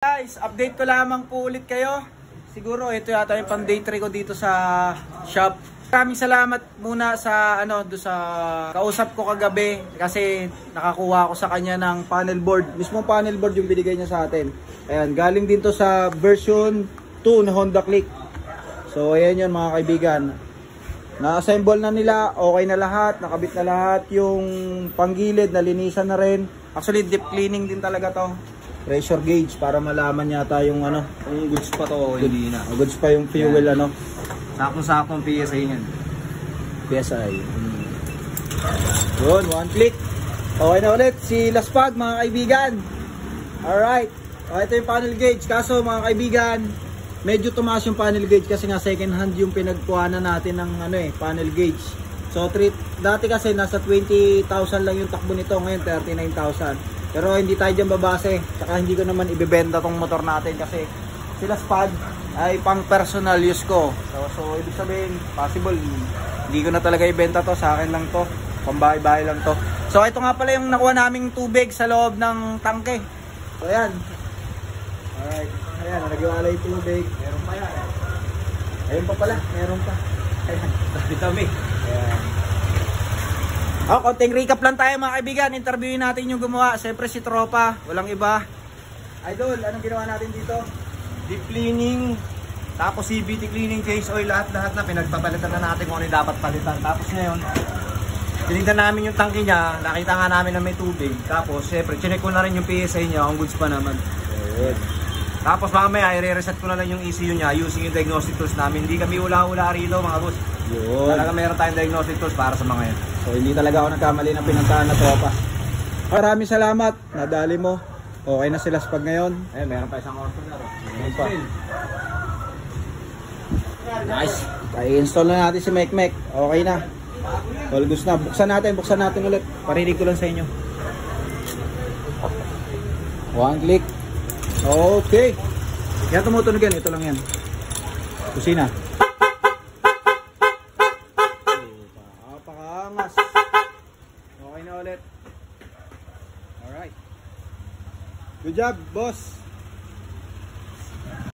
Guys, update ko lamang po ulit kayo. Siguro ito yata yung pang day 3 ko dito sa shop. Maraming salamat muna sa do sa kausap ko kagabi kasi nakakuha ako sa kanya ng panel board. Mismo panel board yung binigay niya sa atin. Ayan, galing din to sa version 2 na Honda Click. So ayan yun mga kaibigan. Na-assemble na nila, okay na lahat, nakabit na lahat, yung panggilid nalinisan na rin. Actually deep cleaning din talaga to. Pressure gauge para malaman yata yung kung goods pa to o hindi na. Goods pa yung fuel yan. Sakong-sakong PSI niyan. PSI. Yun, one click. Okay na ulit si Laspag mga kaibigan. Alright. Ito yung panel gauge. Kaso mga kaibigan, medyo tumaas yung panel gauge kasi nga second hand yung pinagkuhanan natin ng panel gauge. So dati kasi nasa 20,000 lang yung takbo nito, ngayon 39,000. Pero hindi tayo dyan babase, saka hindi ko naman ibebenta tong motor natin kasi sila Spad ay pang personal use ko. So ibig sabihin, possible hindi ko na talaga ibenta to, sa akin lang to, pang bahay-bahay lang to. So ito nga pala yung nakuha naming tubig sa loob ng tangke. So ayan. Alright, ayan, nagwala yung tubig. Meron pa yan. Ayun pa pala, meron pa. Ayan, tabi-tabi. Ayan. Konting recap lang tayo mga kaibigan. Interviewin natin yung gumawa. Siyempre si Tropa, walang iba. Idol, anong ginawa natin dito? Deep cleaning, tapos CVT cleaning, change oil, lahat na pinagpapalitan na natin kung ano yung dapat palitan. Tapos ngayon, tinignan namin yung tangke niya, nakita nga namin na may tubig. Tapos syempre, chinek ko na rin yung PSI niya, kung goods pa naman. Good. Tapos mamaya, i-reset ko na lang yung ECU niya using yung diagnostic tools namin. Hindi kami ula-ula rito mga boss. Yun. Talaga meron tayong diagnostic tools para sa mga yan. So hindi talaga ako nagkamali ng pinuntahan na Tropa. Maraming salamat, nadali mo. Okay na sila Spag ngayon. Meron pa isang order. Meron pa. Nice. I-install na natin si Mek. Okay na. All goods na. Buksan natin ulit. Parinig ko lang sa inyo. One click. Okay. Yan tumutunog yan. Ito lang yan. Kusina. Napakaangas. Okay na ulit. Alright. Good job, boss.